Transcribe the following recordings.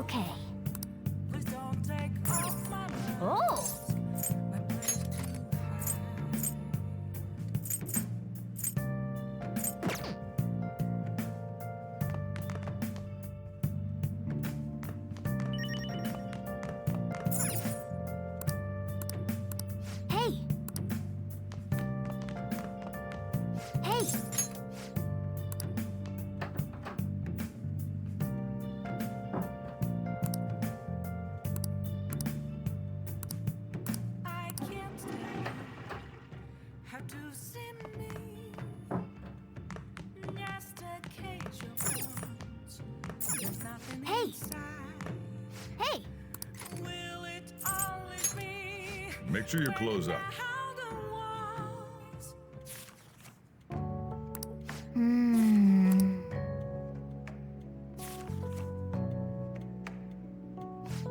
Okay. Oh! Hey! Hey! Hey! Hey! Make sure your clothes up.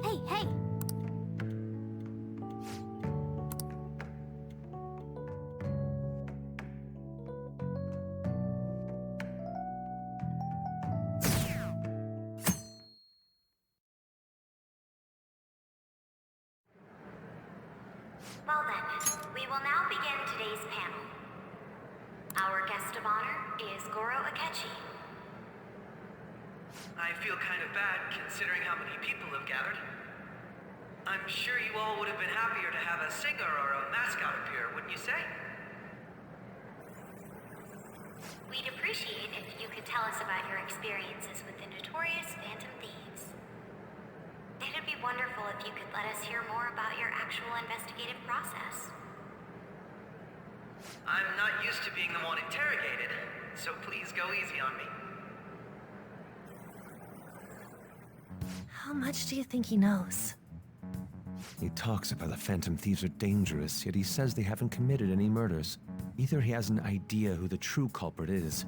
Hey, hey! Well then, we will now begin today's panel. Our guest of honor is Goro Akechi. I feel kind of bad considering how many people have gathered. I'm sure you all would have been happier to have a singer or a mascot appear, wouldn't you say? We'd appreciate if you could tell us about your experiences with the notorious Phantom Thieves. It'd be wonderful if you could let us hear more about your actual investigative process. I'm not used to being the one interrogated, so please go easy on me. How much do you think he knows? He talks about the Phantom Thieves are dangerous, yet he says they haven't committed any murders. Either he has an idea who the true culprit is,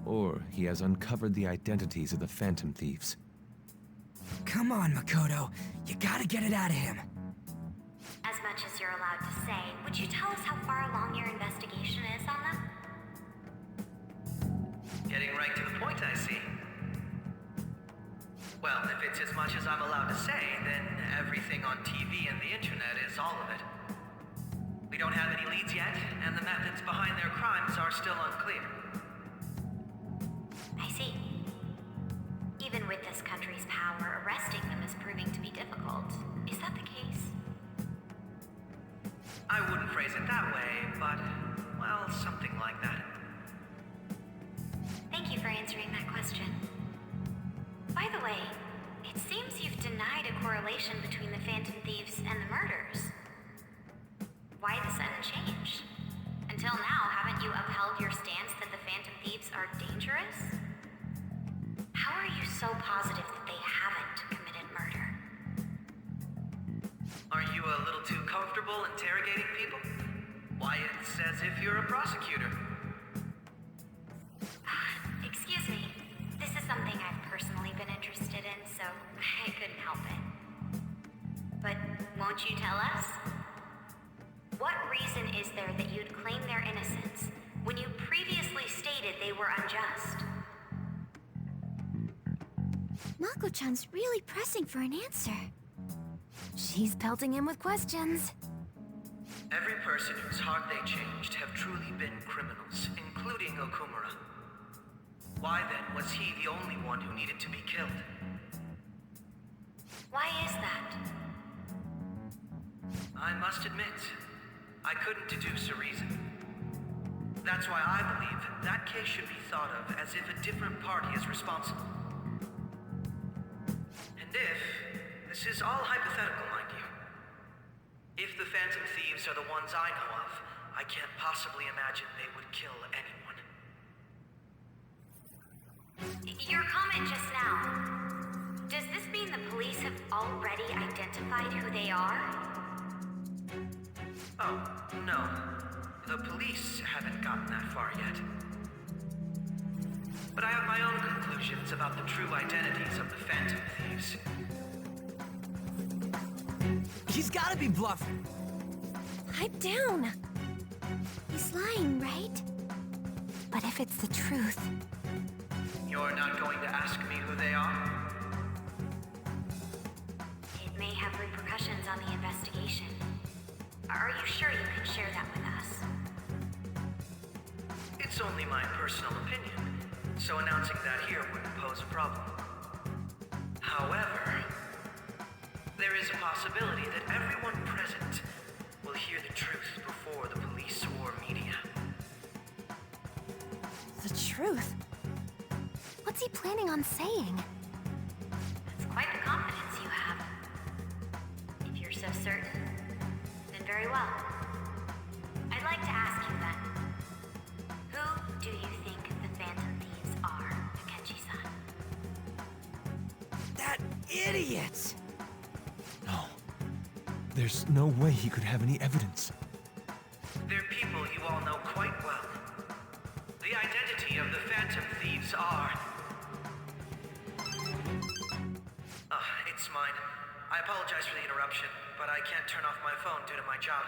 or he has uncovered the identities of the Phantom Thieves. Come on, Makoto. You gotta get it out of him. As much as you're allowed to say, would you tell us how far along your investigation is on them? Getting right to the point, I see. Well, if it's as much as I'm allowed to say, then everything on TV and the internet is all of it. We don't have any leads yet, and the methods behind their crimes are still unclear. I see. Even with this country's power, arresting them is proving to be difficult. Is that the case? I wouldn't phrase it that way, but, well, something like that. Thank you for answering that question. By the way, it seems you've denied a correlation between the Phantom Thieves and the murders. Why the sudden change? Until now, haven't you upheld your stance that the Phantom Thieves are dangerous? How are you so positive that they haven't committed murder? Are you a little too comfortable interrogating people? Why, it's as if you're a prosecutor. Excuse me. This is something I've personally been interested in, so I couldn't help it. But won't you tell us? What reason is there that you'd claim their innocence when you previously stated they were unjust? Mako-chan's really pressing for an answer. She's pelting him with questions. Every person whose heart they changed have truly been criminals, including Okumura. Why then was he the only one who needed to be killed? Why is that? I must admit, I couldn't deduce a reason. That's why I believe that case should be thought of as if a different party is responsible. And if, this is all hypothetical, mind you, if the Phantom Thieves are the ones I know of, I can't possibly imagine they would kill anyone. Your comment just now, does this mean the police have already identified who they are? Oh, no. The police haven't gotten that far yet. But I have my own conclusions about the true identities of the Phantom Thieves. He's gotta be bluffing. Pipe down. He's lying, right? But if it's the truth... You're not going to ask me who they are? may have repercussions on the investigation. Are you sure you can share that with us? It's only my personal opinion, so announcing that here wouldn't pose a problem. However, there is a possibility that everyone present will hear the truth before the police or media. The truth? What's he planning on saying? That's quite the confidence you have. If you're so certain, then very well. I'd like to ask you then, who do you think the Phantom Thieves are, Akechi-san? That idiot! No. There's no way he could have any evidence. They're people you all know quite well. The identity of the Phantom Thieves are... it's mine. I apologize for the interruption, but I can't turn off my phone due to my job.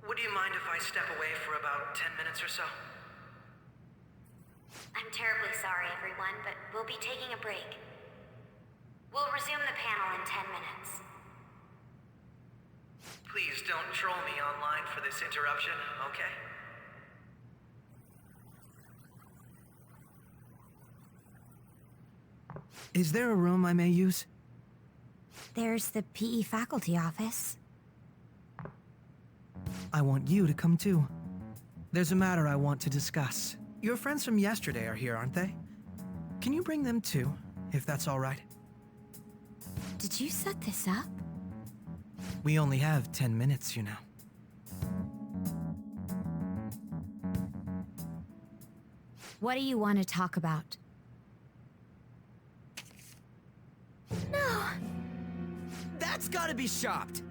Would you mind if I step away for about 10 minutes or so? I'm terribly sorry, everyone, but we'll be taking a break. We'll resume the panel in 10 minutes. Please don't troll me online for this interruption, okay? Is there a room I may use? There's the PE faculty office. I want you to come too. There's a matter I want to discuss. Your friends from yesterday are here, aren't they? Can you bring them too, if that's all right? Did you set this up? We only have 10 minutes, you know. What do you want to talk about? No! That's gotta be shopped!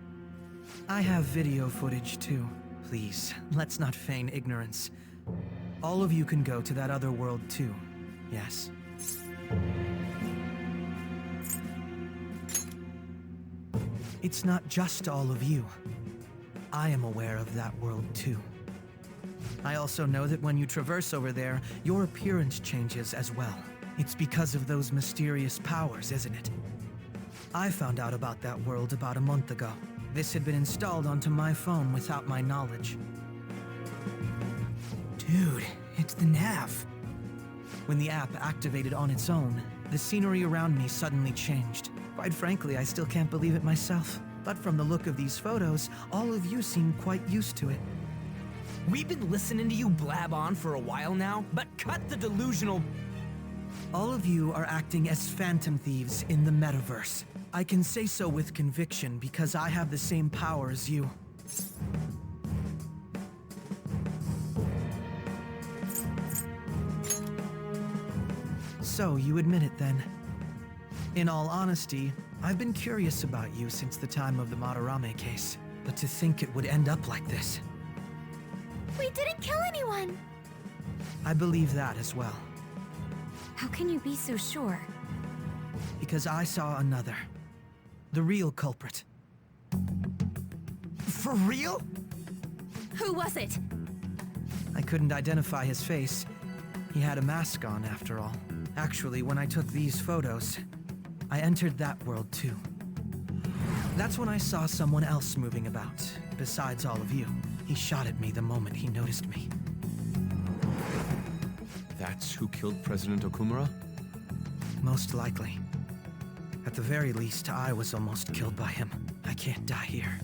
I have video footage too. Please, let's not feign ignorance. All of you can go to that other world too, yes? It's not just all of you. I am aware of that world too. I also know that when you traverse over there, your appearance changes as well. It's because of those mysterious powers, isn't it? I found out about that world about a month ago. This had been installed onto my phone without my knowledge. Dude, it's the nav. When the app activated on its own, the scenery around me suddenly changed. Quite frankly, I still can't believe it myself. But from the look of these photos, all of you seem quite used to it. We've been listening to you blab on for a while now, but cut the delusional... All of you are acting as Phantom Thieves in the metaverse. I can say so with conviction because I have the same power as you. So, you admit it then. In all honesty, I've been curious about you since the time of the Madarame case. But to think it would end up like this. We didn't kill anyone! I believe that as well. How can you be so sure? Because I saw another. The real culprit. For real? Who was it? I couldn't identify his face. He had a mask on, after all. Actually, when I took these photos, I entered that world too. That's when I saw someone else moving about, besides all of you. He shot at me the moment he noticed me. That's who killed President Okumura? Most likely. At the very least, I was almost killed by him. I can't die here.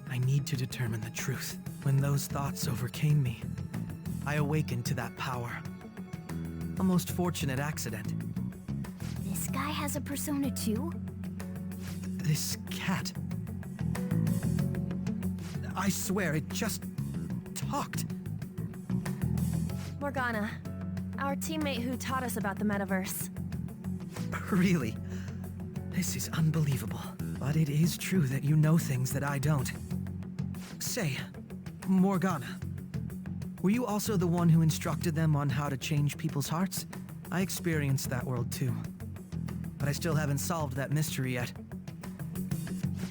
I need to determine the truth. When those thoughts overcame me, I awakened to that power. A most fortunate accident. This guy has a persona too? This cat. I swear, it just talked. Morgana, our teammate who taught us about the metaverse. Really? This is unbelievable. But it is true that you know things that I don't. Say, Morgana, were you also the one who instructed them on how to change people's hearts? I experienced that world too. But I still haven't solved that mystery yet.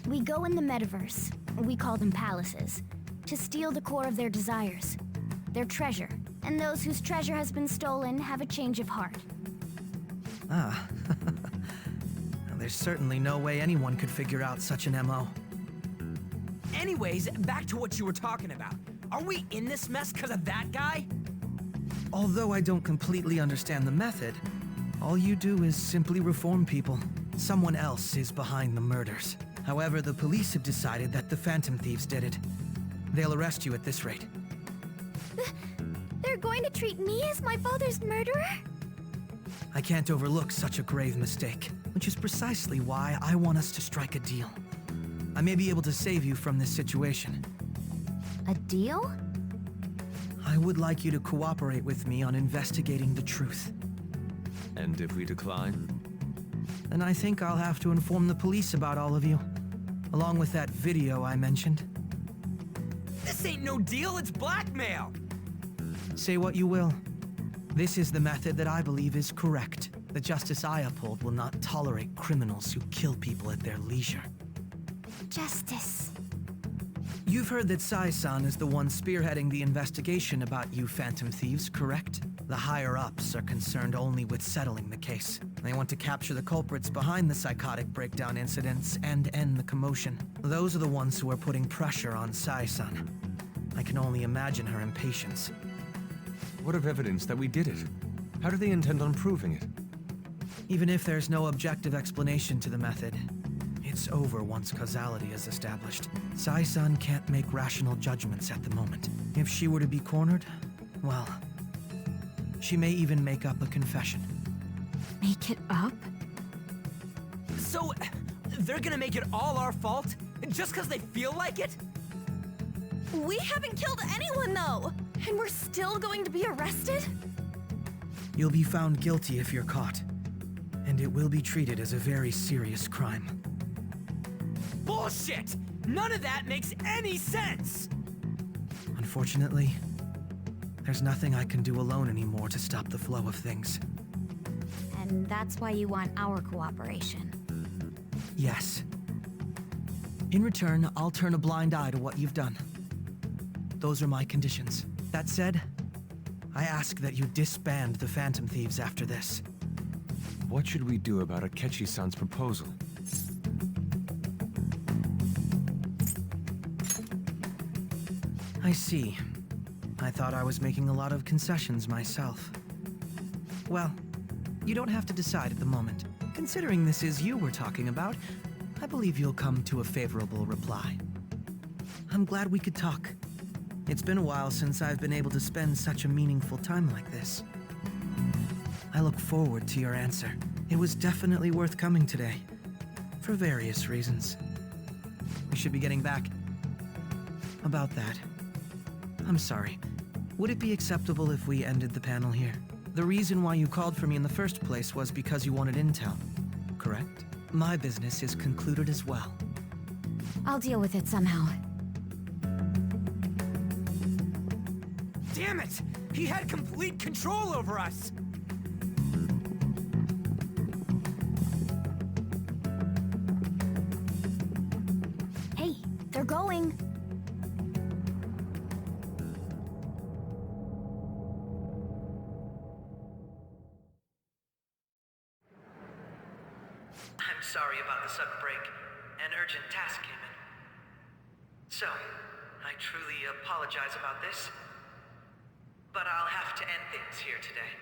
We go in the metaverse, we call them palaces, to steal the core of their desires, their treasure. And those whose treasure has been stolen have a change of heart. Ah. There's certainly no way anyone could figure out such an MO. Anyways, back to what you were talking about. Are we in this mess because of that guy? Although I don't completely understand the method, all you do is simply reform people. Someone else is behind the murders. However, the police have decided that the Phantom Thieves did it. They'll arrest you at this rate. They're going to treat me as my father's murderer? I can't overlook such a grave mistake, which is precisely why I want us to strike a deal. I may be able to save you from this situation. A deal? I would like you to cooperate with me on investigating the truth. And if we decline? Then I think I'll have to inform the police about all of you, along with that video I mentioned. This ain't no deal, it's blackmail! Say what you will. This is the method that I believe is correct. The justice I uphold will not tolerate criminals who kill people at their leisure. Justice. You've heard that Sae-san is the one spearheading the investigation about you Phantom Thieves, correct? The higher-ups are concerned only with settling the case. They want to capture the culprits behind the psychotic breakdown incidents and end the commotion. Those are the ones who are putting pressure on Sae-san. I can only imagine her impatience. What of evidence that we did it? How do they intend on proving it? Even if there's no objective explanation to the method, it's over once causality is established. Sae-san can't make rational judgments at the moment. If she were to be cornered, well, she may even make up a confession. Make it up? So, they're gonna make it all our fault? Just because they feel like it? We haven't killed anyone, though! And we're still going to be arrested? You'll be found guilty if you're caught, and it will be treated as a very serious crime. Bullshit! None of that makes any sense! Unfortunately, there's nothing I can do alone anymore to stop the flow of things. And that's why you want our cooperation. Yes. In return, I'll turn a blind eye to what you've done. Those are my conditions. That said, I ask that you disband the Phantom Thieves after this. What should we do about Akechi-san's proposal? I see. I thought I was making a lot of concessions myself. Well, you don't have to decide at the moment. Considering this is you we're talking about, I believe you'll come to a favorable reply. I'm glad we could talk. It's been a while since I've been able to spend such a meaningful time like this. I look forward to your answer. It was definitely worth coming today, for various reasons. We should be getting back. About that, I'm sorry. Would it be acceptable if we ended the panel here? The reason why you called for me in the first place was because you wanted intel, correct? My business is concluded as well. I'll deal with it somehow. Damn it! He had complete control over us! Hey, they're going. I'm sorry about the sudden break. An urgent task came in. So, I truly apologize about this. But I'll have to end things here today.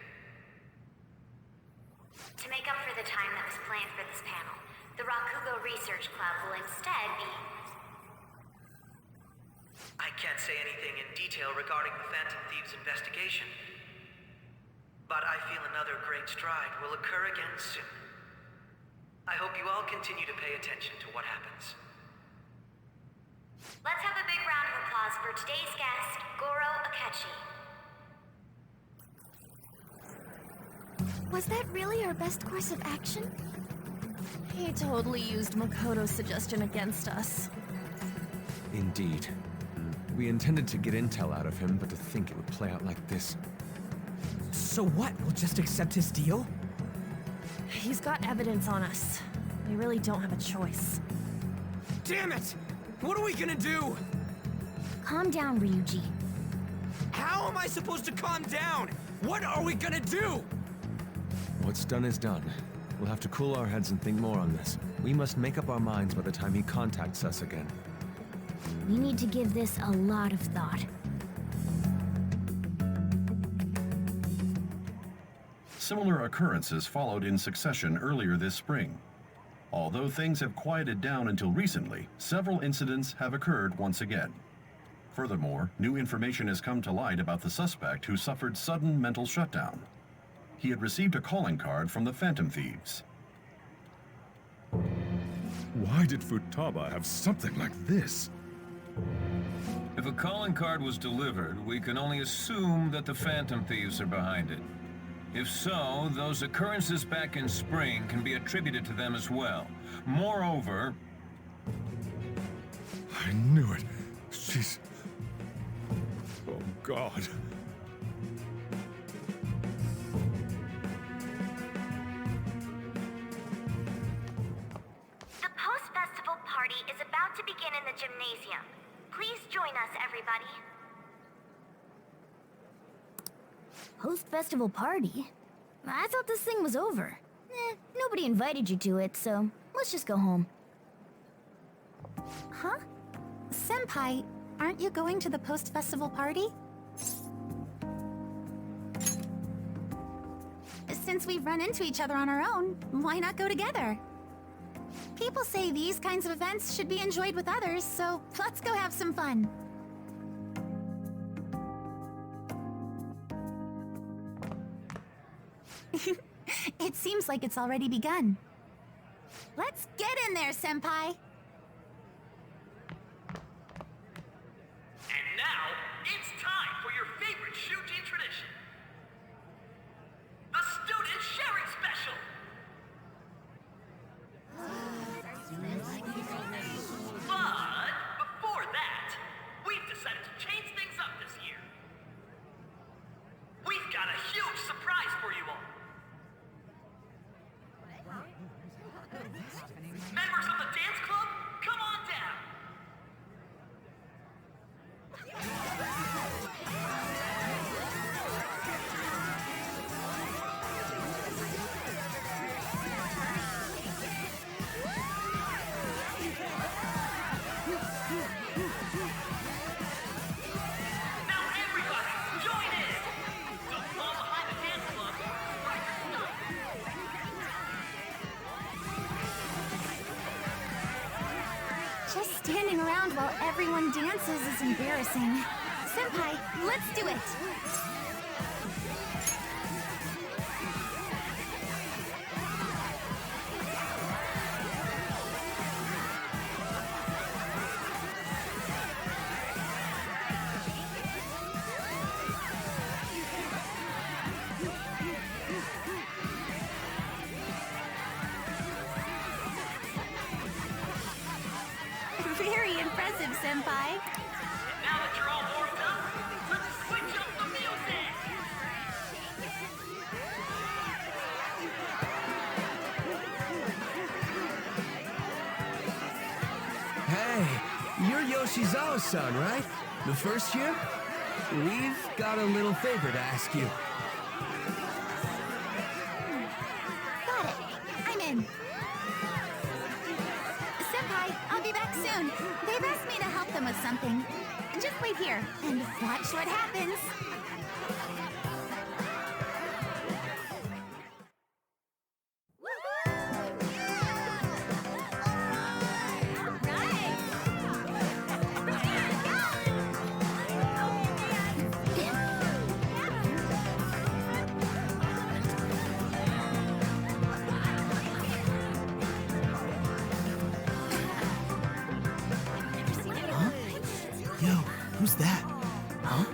To make up for the time that was planned for this panel, the Rakugo Research Club will instead be... I can't say anything in detail regarding the Phantom Thieves investigation. But I feel another great stride will occur again soon. I hope you all continue to pay attention to what happens. Let's have a big round of applause for today's guest, Goro Akechi. Was that really our best course of action? He totally used Makoto's suggestion against us. Indeed. We intended to get intel out of him, but to think it would play out like this. So what? We'll just accept his deal? He's got evidence on us. We really don't have a choice. Damn it! What are we gonna do? Calm down, Ryuji. How am I supposed to calm down? What are we gonna do? What's done is done. We'll have to cool our heads and think more on this. We must make up our minds by the time he contacts us again. We need to give this a lot of thought. Similar occurrences followed in succession earlier this spring. Although things have quieted down until recently, several incidents have occurred once again. Furthermore, new information has come to light about the suspect who suffered sudden mental shutdown. He had received a calling card from the Phantom Thieves. Why did Futaba have something like this? If a calling card was delivered, we can only assume that the Phantom Thieves are behind it. If so, those occurrences back in spring can be attributed to them as well. Moreover... I knew it. She's... Oh, God. The post-festival party is about to begin in the gymnasium. Please join us, everybody. Post-festival party? I thought this thing was over. Nobody invited you to it, so let's just go home. Huh? Senpai, aren't you going to the post-festival party? Since we've run into each other on our own, why not go together? People say these kinds of events should be enjoyed with others, so let's go have some fun. It seems like it's already begun. Let's get in there, Senpai! And now, it's time for your favorite Shujin tradition. The Student Sharing Special! But before that, we've decided to change things up this year. We've got a huge surprise for you all. Members of the dance club, come on down. Now everybody, join in. Don't fall behind the dance club. Right your stuff. Just standing around while everyone dances is embarrassing. Senpai, let's do it! Very impressive, Senpai. Now that you're all warmed up, let's switch up the music! Hey, you're Yoshizawa-san, right? The first year? We've got a little favor to ask you. Got it. I'm in. Senpai, I'll be back soon. They've asked me to help them with something. Just wait here and watch what happens. Yo, who's that? Huh?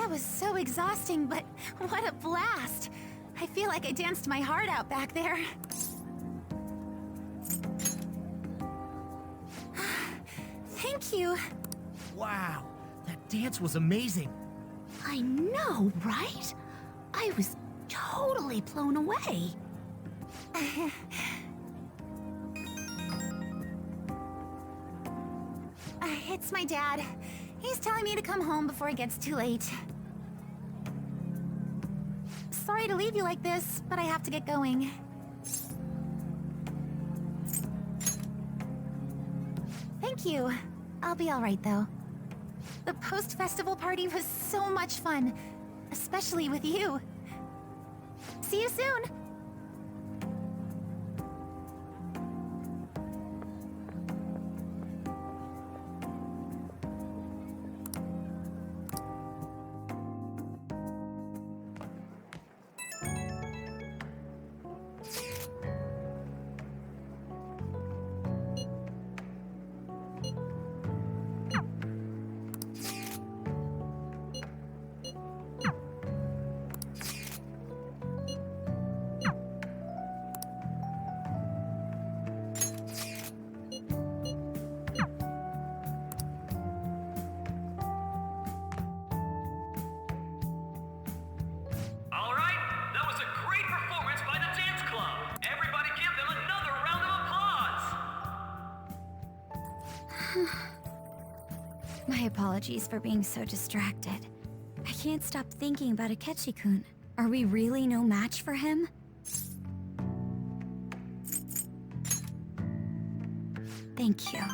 That was so exhausting, but what a blast! I feel like I danced my heart out back there. Thank you. Wow, that dance was amazing. I know, right? I was totally blown away. It's my dad. He's telling me to come home before it gets too late. Sorry to leave you like this, but I have to get going. Thank you. I'll be all right, though. The post-festival party was so much fun, especially with you. See you soon! My apologies for being so distracted. I can't stop thinking about Akechi-kun. Are we really no match for him? Thank you. And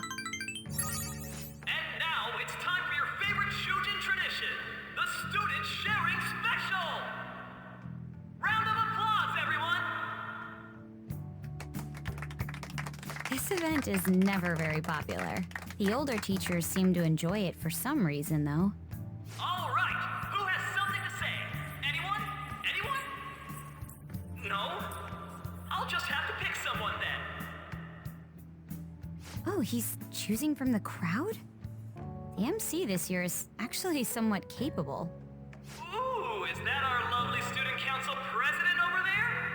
now it's time for your favorite Shujin tradition, the Student Sharing Special! Round of applause, everyone! This event is never very popular. The older teachers seem to enjoy it for some reason, though. All right, who has something to say? Anyone? Anyone? No? I'll just have to pick someone then. Oh, he's choosing from the crowd? The MC this year is actually somewhat capable. Ooh, is that our lovely student council president over there?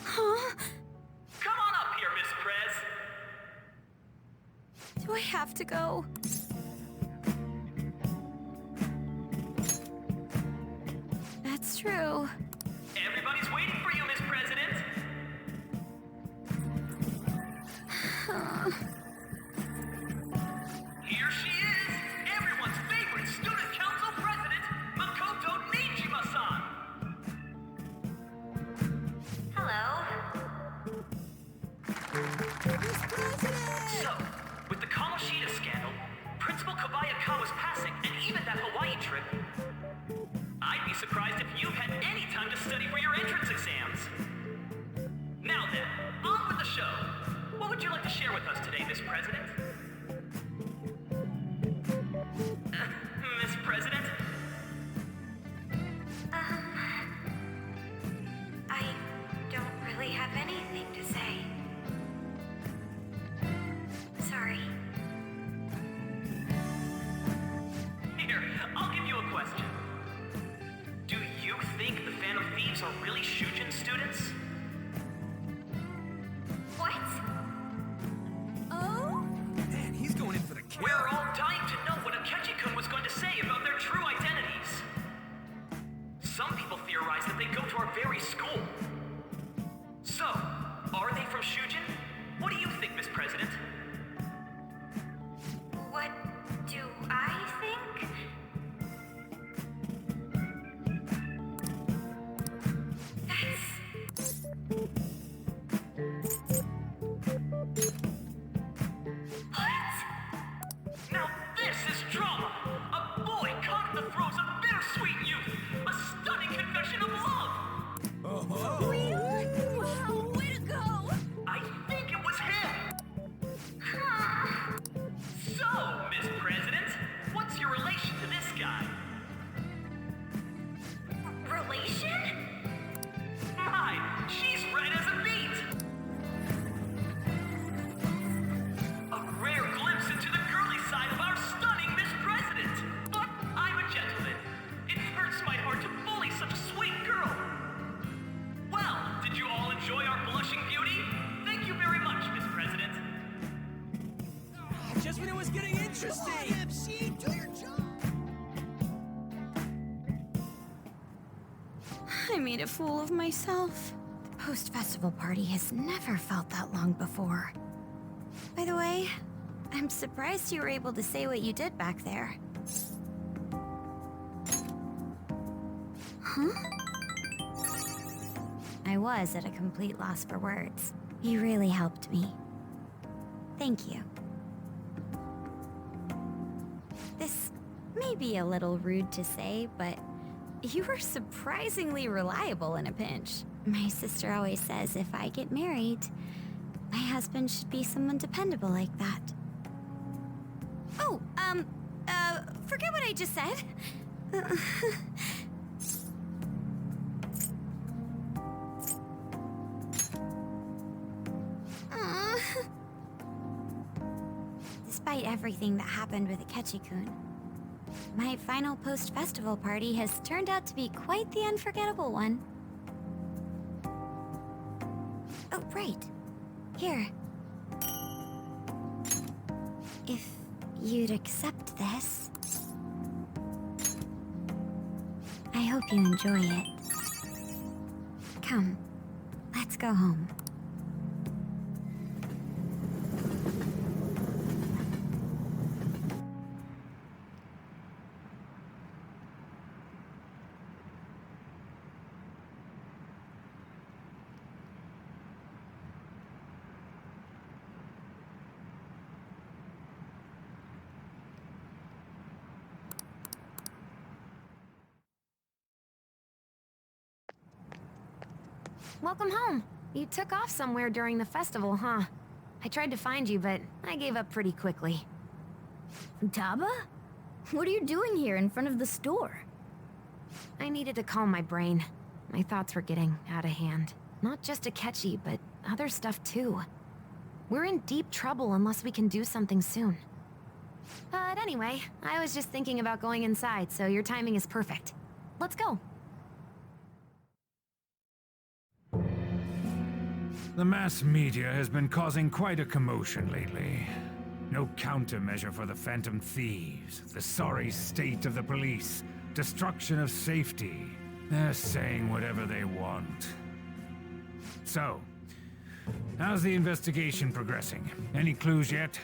Huh? Come on up here, Miss Prez. Do I have to go? That's true. Everybody's waiting for you, Miss President. Here she is, everyone's favorite student council president, Makoto Nijima-san. Hello. So, with the Kamoshida scandal, Principal Kobayakawa's passing, and even that Hawaii trip, I'd be surprised if you had any time to study for your entrance exams. Now then, on with the show. What would you like to share with us today, Miss President? Miss President? I don't really have anything to say. Sorry. Here, I'll give you a question. Do you think the Phantom Thieves are really Shujin students? What? Oh? just when it was getting interesting! Come on, MC, do your job! I made a fool of myself. The post-festival party has never felt that long before. By the way, I'm surprised you were able to say what you did back there. Huh? I was at a complete loss for words. You really helped me. Thank you. This may be a little rude to say, but you were surprisingly reliable in a pinch. My sister always says if I get married, my husband should be someone dependable like that. Oh, forget what I just said. Despite everything that happened with Akechi-kun, my final post-festival party has turned out to be quite the unforgettable one. Oh, right. Here. If you'd accept this, I hope you enjoy it. Come, let's go home. Welcome home. You took off somewhere during the festival, huh? I tried to find you, but I gave up pretty quickly. Futaba? What are you doing here in front of the store? I needed to calm my brain. My thoughts were getting out of hand. Not just Akechi, but other stuff too. We're in deep trouble unless we can do something soon. But anyway, I was just thinking about going inside, so your timing is perfect. Let's go. The mass media has been causing quite a commotion lately. No countermeasure for the Phantom Thieves, the sorry state of the police, destruction of safety. They're saying whatever they want. So, how's the investigation progressing? Any clues yet?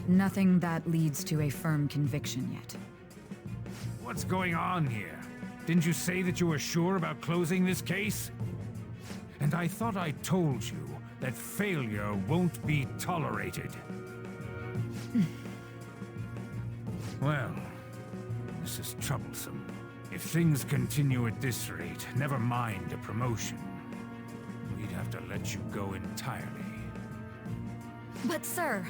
Nothing that leads to a firm conviction yet. What's going on here? Didn't you say that you were sure about closing this case? And I thought I told you that failure won't be tolerated. Well, this is troublesome. If things continue at this rate, never mind a promotion. We'd have to let you go entirely. But sir...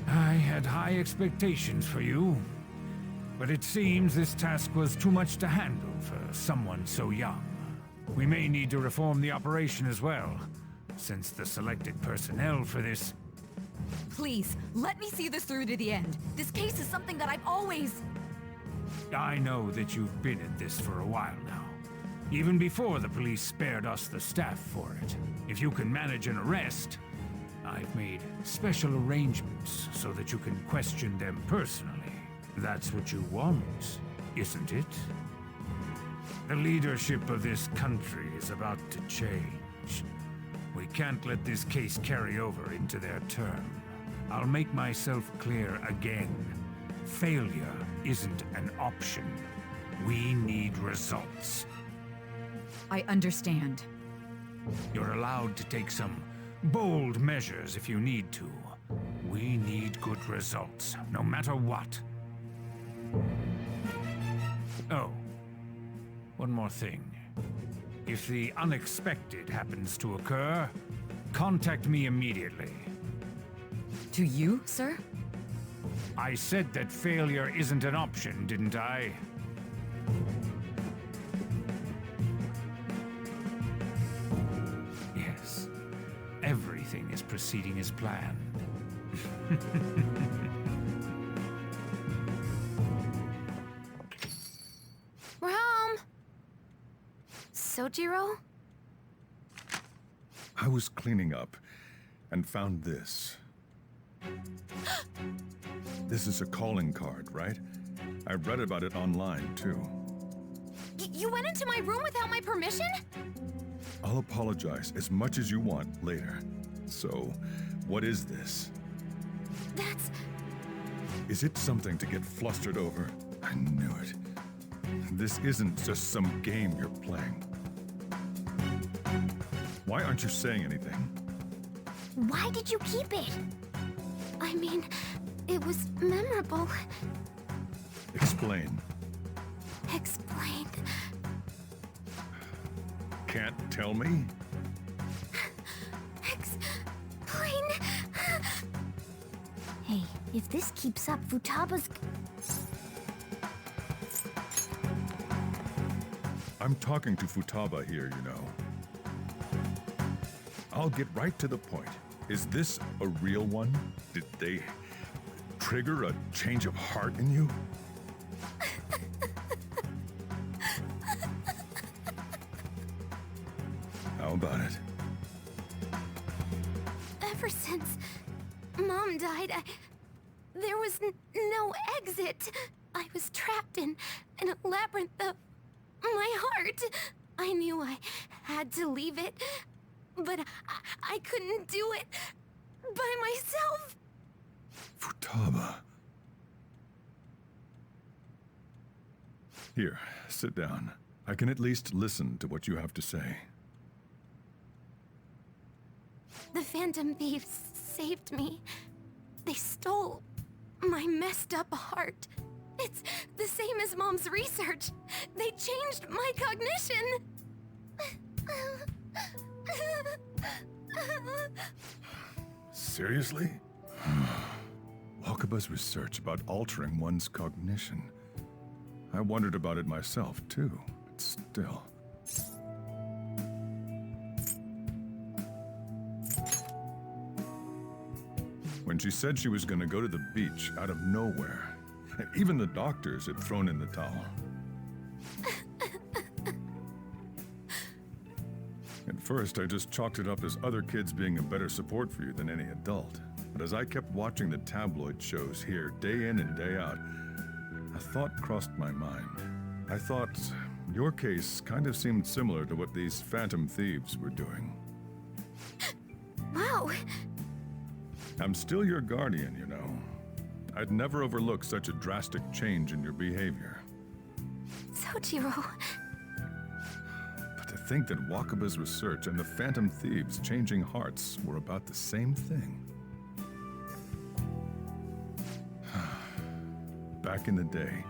I had high expectations for you. But it seems this task was too much to handle for someone so young. We may need to reform the operation as well, since the selected personnel for this... Please, let me see this through to the end. This case is something that I've always... I know that you've been at this for a while now. Even before the police spared us the staff for it. If you can manage an arrest, I've made special arrangements so that you can question them personally. That's what you want, isn't it? The leadership of this country is about to change. We can't let this case carry over into their term. I'll make myself clear again. Failure isn't an option. We need results. I understand. You're allowed to take some bold measures if you need to. We need good results, no matter what. Oh. One more thing. If the unexpected happens to occur, contact me immediately. To you, sir? I said that failure isn't an option, didn't I? Yes. Everything is proceeding as planned. We're home! Sojiro? I was cleaning up and found this. This is a calling card, right? I read about it online, too. You went into my room without my permission? I'll apologize as much as you want later. So, what is this? That's... Is it something to get flustered over? I knew it. This isn't just some game you're playing. Why aren't you saying anything? Why did you keep it? I mean, it was memorable. Explain. Explain. Can't tell me? Explain. Hey, if this keeps up, Futaba's... I'm talking to Futaba here, you know. I'll get right to the point. Is this a real one? Did they trigger a change of heart in you? How about it? Ever since Mom died, there was no exit. I was trapped in a labyrinth of my heart. I knew I had to leave it, but I couldn't do it by myself. Futaba. Here, sit down. I can at least listen to what you have to say. The Phantom Thieves saved me. They stole my messed up heart. It's the same as Mom's research. They changed my cognition. Seriously? Wakaba's research about altering one's cognition. I wondered about it myself, too, but still. When she said she was going to go to the beach out of nowhere, even the doctors had thrown in the towel. At first, I just chalked it up as other kids being a better support for you than any adult. But as I kept watching the tabloid shows here, day in and day out, a thought crossed my mind. I thought your case kind of seemed similar to what these Phantom Thieves were doing. Wow. I'm still your guardian, you know. I'd never overlook such a drastic change in your behavior. Sojiro. But to think that Wakaba's research and the Phantom Thieves changing hearts were about the same thing. Back in the day,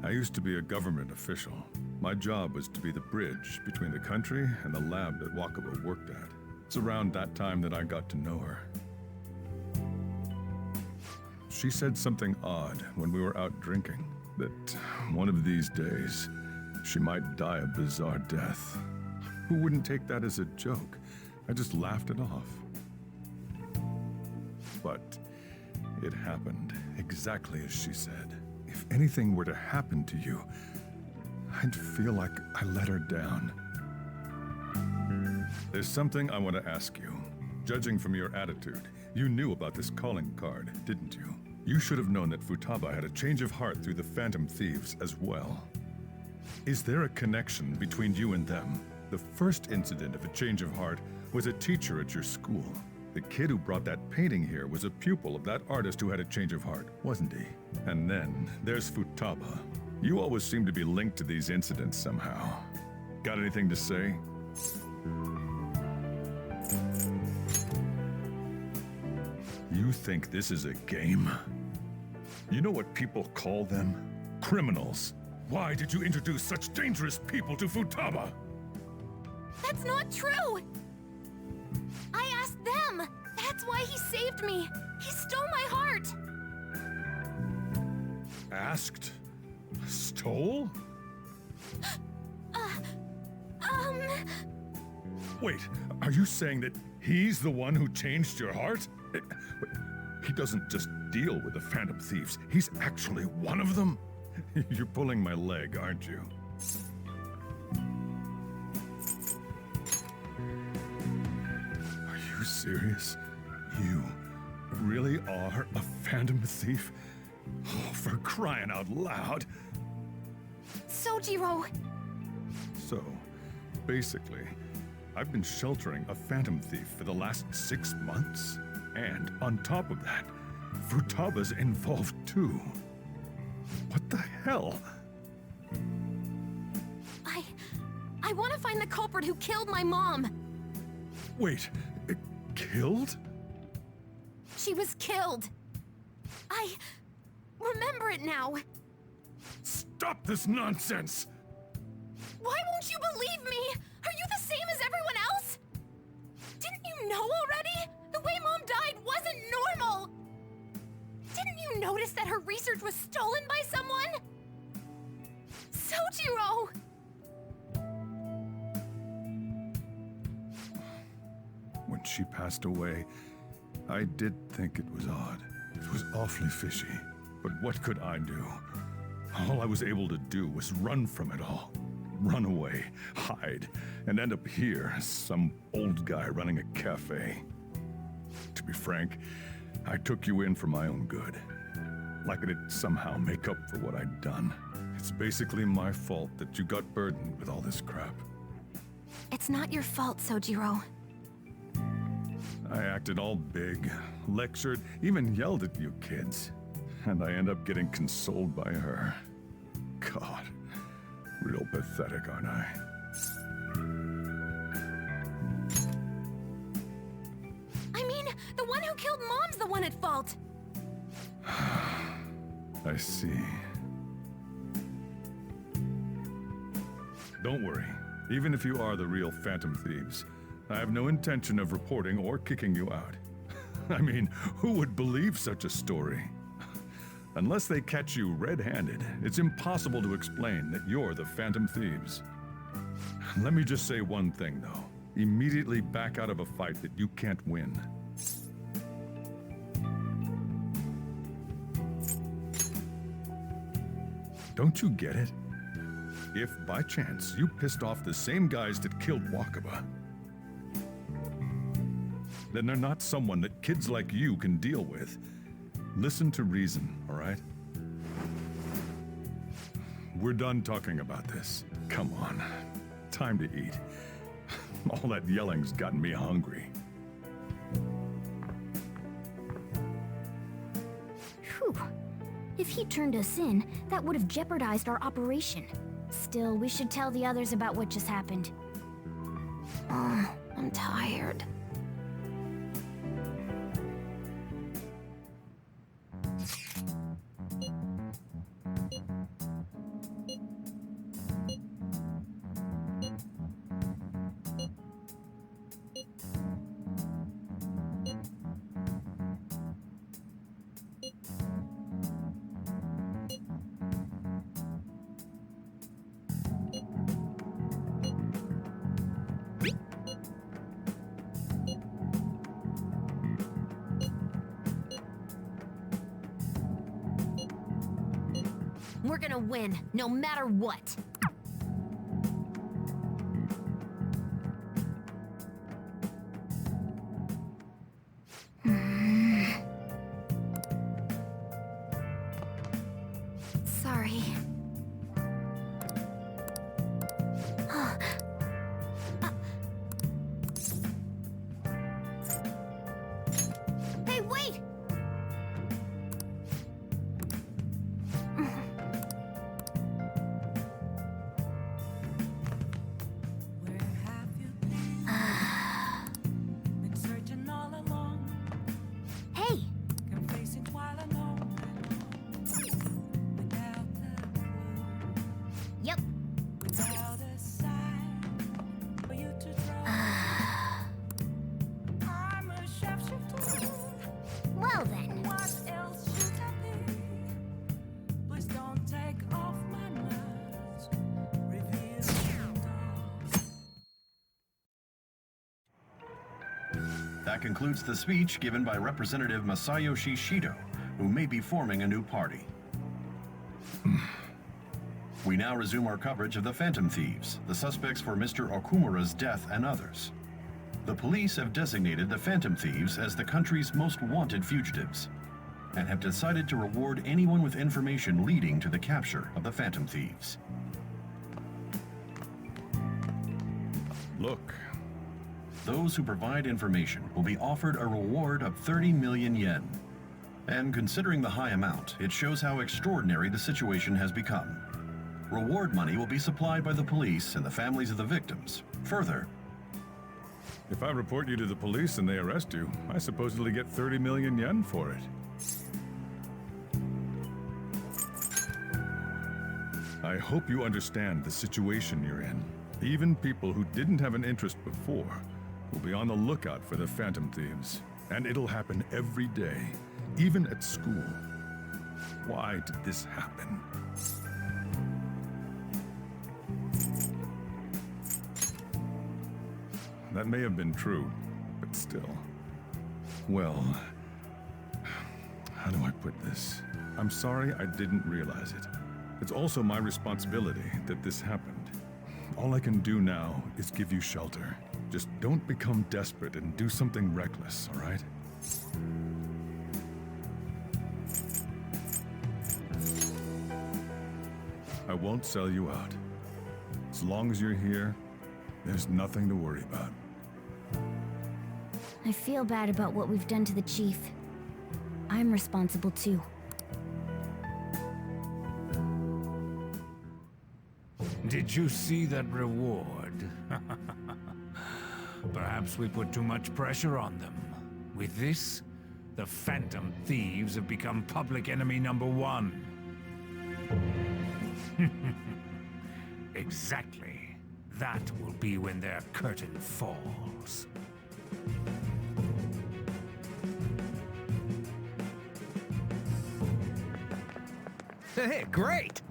I used to be a government official. My job was to be the bridge between the country and the lab that Wakaba worked at. It's around that time that I got to know her. She said something odd when we were out drinking, that one of these days, she might die a bizarre death. Who wouldn't take that as a joke? I just laughed it off. But it happened exactly as she said. If anything were to happen to you, I'd feel like I let her down. There's something I want to ask you. Judging from your attitude, you knew about this calling card, didn't you? You should have known that Futaba had a change of heart through the Phantom Thieves as well. Is there a connection between you and them? The first incident of a change of heart was a teacher at your school. The kid who brought that painting here was a pupil of that artist who had a change of heart, wasn't he? And then there's Futaba. You always seem to be linked to these incidents somehow. Got anything to say? You think this is a game? You know what people call them? Criminals. Why did you introduce such dangerous people to Futaba? That's not true! I asked them! That's why he saved me! He stole my heart! Asked? Stole? Wait, are you saying that he's the one who changed your heart? He doesn't just deal with the Phantom Thieves, he's actually one of them? You're pulling my leg, aren't you? Are you serious? You really are a Phantom Thief? Oh, for crying out loud! Sojiro! So, basically, I've been sheltering a Phantom Thief for the last 6 months. And on top of that, Futaba's involved too. What the hell? I want to find the culprit who killed my mom! Wait, killed? She was killed! I remember it now! Stop this nonsense! Why won't you believe me? Are you the same as everyone else? Didn't you know already? The way Mom died wasn't normal! Didn't you notice that her research was stolen by someone? Sojiro! When she passed away, I did think it was odd. It was awfully fishy. But what could I do? All I was able to do was run from it all. Run away, hide, and end up here as some old guy running a cafe. To be frank, I took you in for my own good. Like it'd somehow make up for what I'd done. It's basically my fault that you got burdened with all this crap. It's not your fault, Sojiro. I acted all big, lectured, even yelled at you kids. And I end up getting consoled by her. God, real pathetic, aren't I? I mean, the one who killed Mom's the one at fault! I see. Don't worry. Even if you are the real Phantom Thieves, I have no intention of reporting or kicking you out. I mean, who would believe such a story? Unless they catch you red-handed, it's impossible to explain that you're the Phantom Thieves. Let me just say one thing, though. Immediately back out of a fight that you can't win. Don't you get it? If, by chance, you pissed off the same guys that killed Wakaba, then they're not someone that kids like you can deal with. Listen to reason, all right? We're done talking about this. Come on. Time to eat. All that yelling's gotten me hungry. Whew. If he turned us in, that would have jeopardized our operation. Still, we should tell the others about what just happened. Oh, I'm tired. We're gonna win, no matter what. Sorry. Hey, wait! Hey! Yep. Well then. That concludes the speech given by Representative Masayoshi Shido, who may be forming a new party. We now resume our coverage of the Phantom Thieves, the suspects for Mr. Okumura's death and others. The police have designated the Phantom Thieves as the country's most wanted fugitives, and have decided to reward anyone with information leading to the capture of the Phantom Thieves. Look. Those who provide information will be offered a reward of 30 million yen. And considering the high amount, it shows how extraordinary the situation has become. Reward money will be supplied by the police and the families of the victims. Further, If I report you to the police and they arrest you, I supposedly get 30 million yen for it. I hope you understand the situation you're in. Even people who didn't have an interest before will be on the lookout for the Phantom Thieves. And it'll happen every day, even at school. Why did this happen? That may have been true, but still. Well, how do I put this? I'm sorry I didn't realize it. It's also my responsibility that this happened. All I can do now is give you shelter. Just don't become desperate and do something reckless, all right? I won't sell you out. As long as you're here, there's nothing to worry about. I feel bad about what we've done to the chief. I'm responsible too. Did you see that reward? Perhaps we put too much pressure on them. With this, the Phantom Thieves have become public enemy #1. Exactly. That will be when their curtain falls. Hey, great!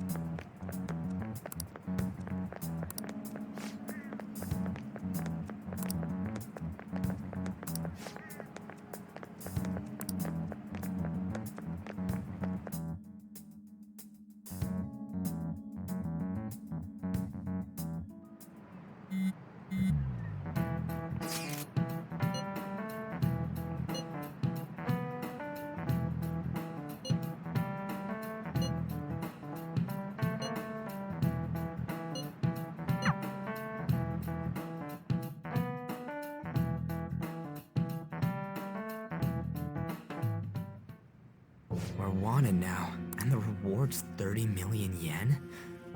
We're wanted now, and the reward's 30 million yen?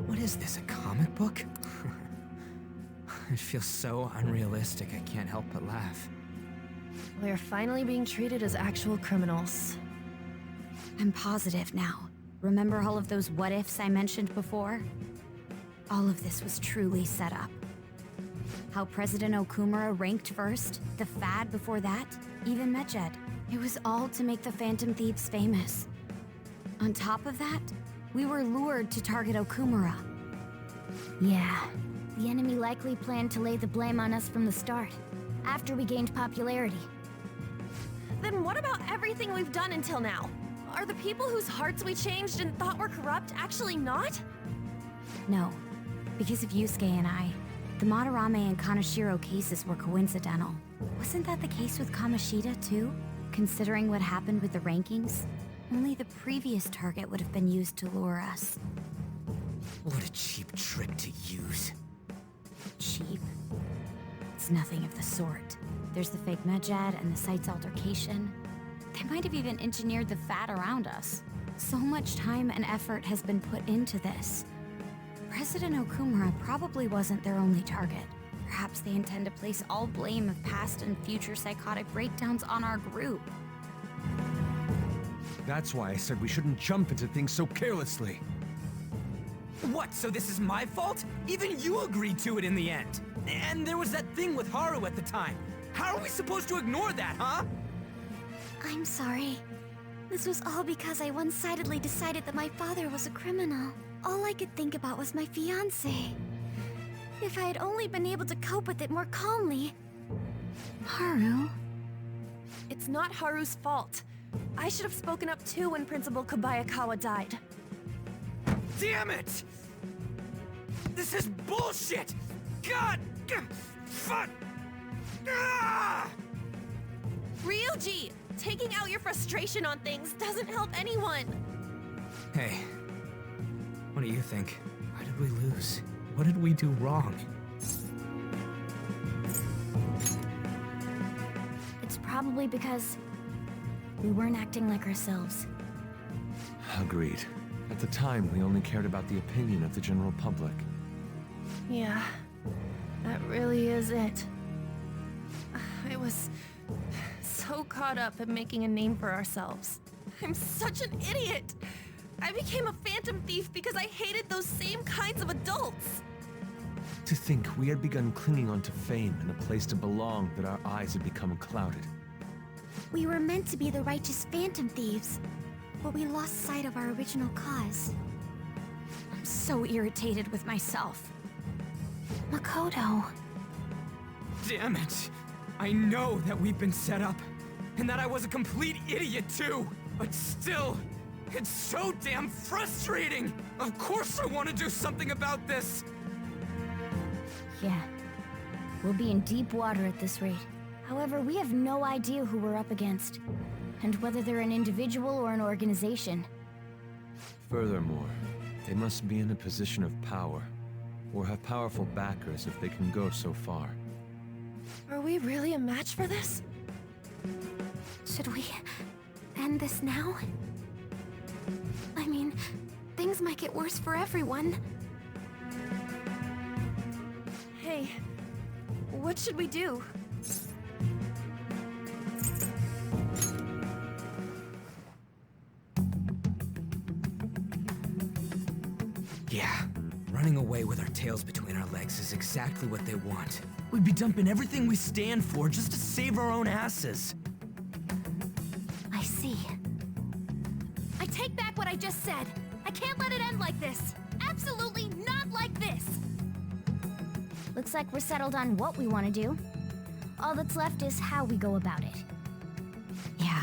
What is this, a comic book? It feels so unrealistic, I can't help but laugh. We're finally being treated as actual criminals. I'm positive now. Remember all of those what-ifs I mentioned before? All of this was truly set up. How President Okumura ranked first, the fad before that, even Medjed. It was all to make the Phantom Thieves famous. On top of that, we were lured to target Okumura. Yeah, the enemy likely planned to lay the blame on us from the start, after we gained popularity. Then what about everything we've done until now? Are the people whose hearts we changed and thought were corrupt actually not? No, because of Yusuke and I, the Madarame and Kaneshiro cases were coincidental. Wasn't that the case with Kamoshida too? Considering what happened with the rankings, only the previous target would have been used to lure us. What a cheap trick to use. Cheap? It's nothing of the sort. There's the fake Medjed and the site's altercation. They might have even engineered the fad around us. So much time and effort has been put into this. President Okumura probably wasn't their only target. Perhaps they intend to place all blame of past and future psychotic breakdowns on our group. That's why I said we shouldn't jump into things so carelessly. What, so this is my fault? Even you agreed to it in the end. And there was that thing with Haru at the time. How are we supposed to ignore that, huh? I'm sorry. This was all because I one-sidedly decided that my father was a criminal. All I could think about was my fiancé. If I had only been able to cope with it more calmly. Haru? It's not Haru's fault. I should have spoken up too when Principal Kobayakawa died. Damn it! This is bullshit! God! Fuck! Ryuji! Taking out your frustration on things doesn't help anyone! Hey, what do you think? Why did we lose? What did we do wrong? It's probably because we weren't acting like ourselves. Agreed. At the time, we only cared about the opinion of the general public. Yeah, that really is it. I was so caught up in making a name for ourselves. I'm such an idiot! I became a phantom thief because I hated those same kinds of adults! To think we had begun clinging onto fame and a place to belong that our eyes had become clouded. We were meant to be the righteous phantom thieves, but we lost sight of our original cause. I'm so irritated with myself. Makoto. Damn it! I know that we've been set up, and that I was a complete idiot too! But still, it's so damn frustrating! Of course I want to do something about this! Yeah. We'll be in deep water at this rate. However, we have no idea who we're up against, and whether they're an individual or an organization. Furthermore, they must be in a position of power, or have powerful backers if they can go so far. Are we really a match for this? Should we end this now? I mean, things might get worse for everyone. Hey, what should we do? Yeah, running away with our tails between our legs is exactly what they want. We'd be dumping everything we stand for just to save our own asses. I see. I take back what I just said. I can't let it end like this. Absolutely not like this. Looks like we're settled on what we want to do. All that's left is how we go about it. Yeah.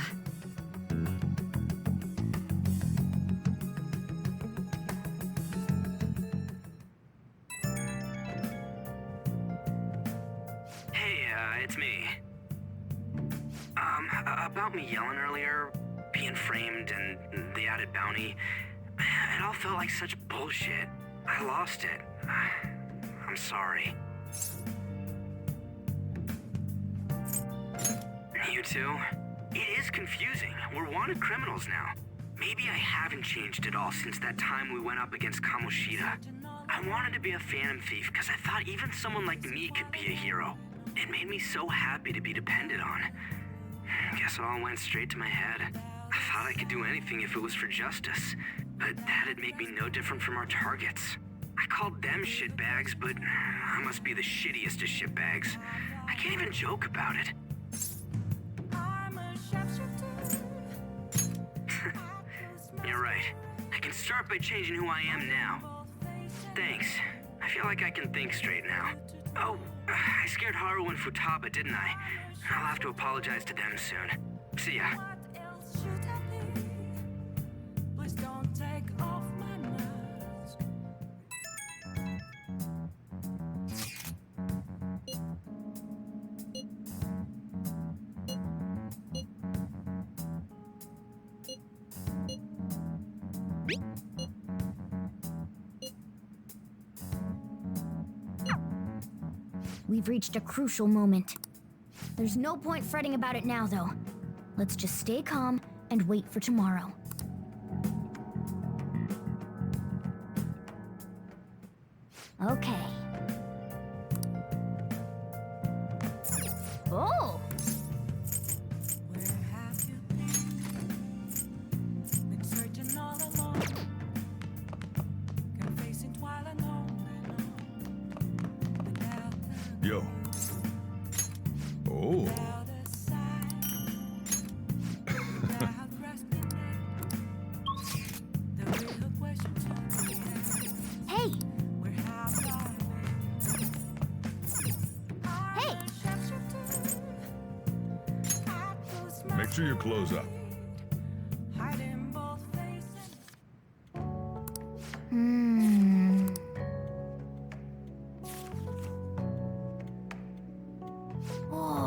Hey, it's me. About me yelling earlier, being framed, and the added bounty, it all felt like such bullshit. I lost it. I'm sorry. You too? It is confusing. We're wanted criminals now. Maybe I haven't changed at all since that time we went up against Kamoshida. I wanted to be a phantom thief because I thought even someone like me could be a hero. It made me so happy to be depended on. Guess it all went straight to my head. I thought I could do anything if it was for justice, but that'd make me no different from our targets. I called them shitbags, but I must be the shittiest of shitbags. I can't even joke about it. You're right. I can start by changing who I am now. Thanks. I feel like I can think straight now. Oh, I scared Haru and Futaba, didn't I? I'll have to apologize to them soon. See ya. We've reached a crucial moment. There's no point fretting about it now, though. Let's just stay calm and wait for tomorrow. Okay. Oh! Yo. Oh. Hey! Hey! Make sure you close up. Oh.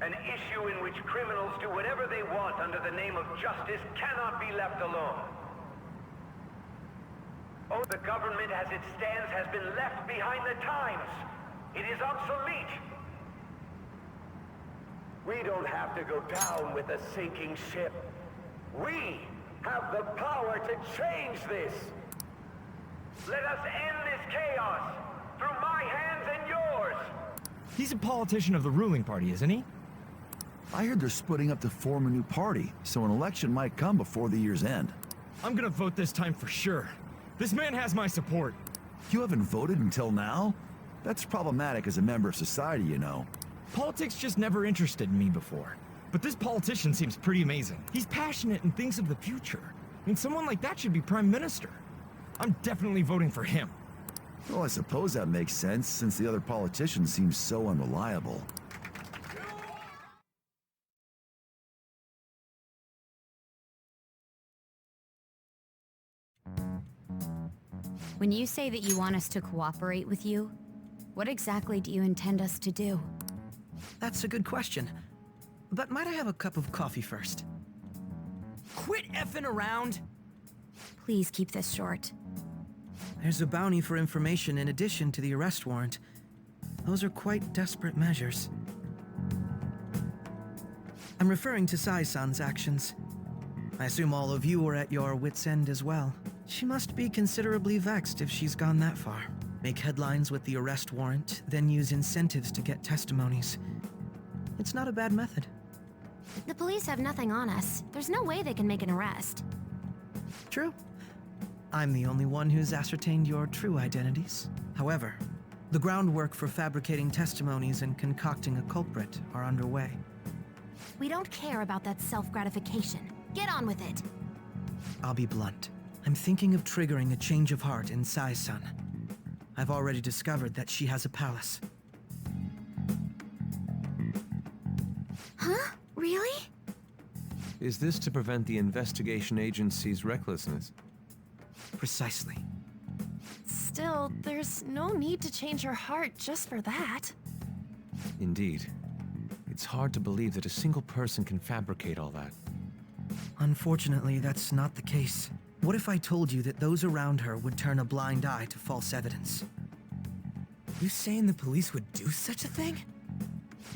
An issue in which criminals do whatever they want under the name of justice cannot be left alone. Oh, the government as it stands has been left behind the times. It is obsolete. We don't have to go down with a sinking ship. We have the power to change this. Let us end this chaos through my hands and yours. He's a politician of the ruling party, isn't he? I heard they're splitting up to form a new party, so an election might come before the year's end. I'm gonna vote this time for sure. This man has my support. You haven't voted until now? That's problematic as a member of society, you know. Politics just never interested me before. But this politician seems pretty amazing. He's passionate and thinks of the future. I mean, someone like that should be prime minister. I'm definitely voting for him. Well, I suppose that makes sense, since the other politician seems so unreliable. When you say that you want us to cooperate with you, what exactly do you intend us to do? That's a good question. But might I have a cup of coffee first? Quit effing around! Please keep this short. There's a bounty for information in addition to the arrest warrant. Those are quite desperate measures. I'm referring to Sae-san's actions. I assume all of you were at your wits' end as well. She must be considerably vexed if she's gone that far. Make headlines with the arrest warrant, then use incentives to get testimonies. It's not a bad method. The police have nothing on us. There's no way they can make an arrest. True. I'm the only one who's ascertained your true identities. However, the groundwork for fabricating testimonies and concocting a culprit are underway. We don't care about that self-gratification. Get on with it. I'll be blunt. I'm thinking of triggering a change of heart in Sae-san. I've already discovered that she has a palace. Huh? Really? Is this to prevent the investigation agency's recklessness? Precisely. Still, there's no need to change her heart just for that. Indeed. It's hard to believe that a single person can fabricate all that. Unfortunately, that's not the case. What if I told you that those around her would turn a blind eye to false evidence? You saying the police would do such a thing?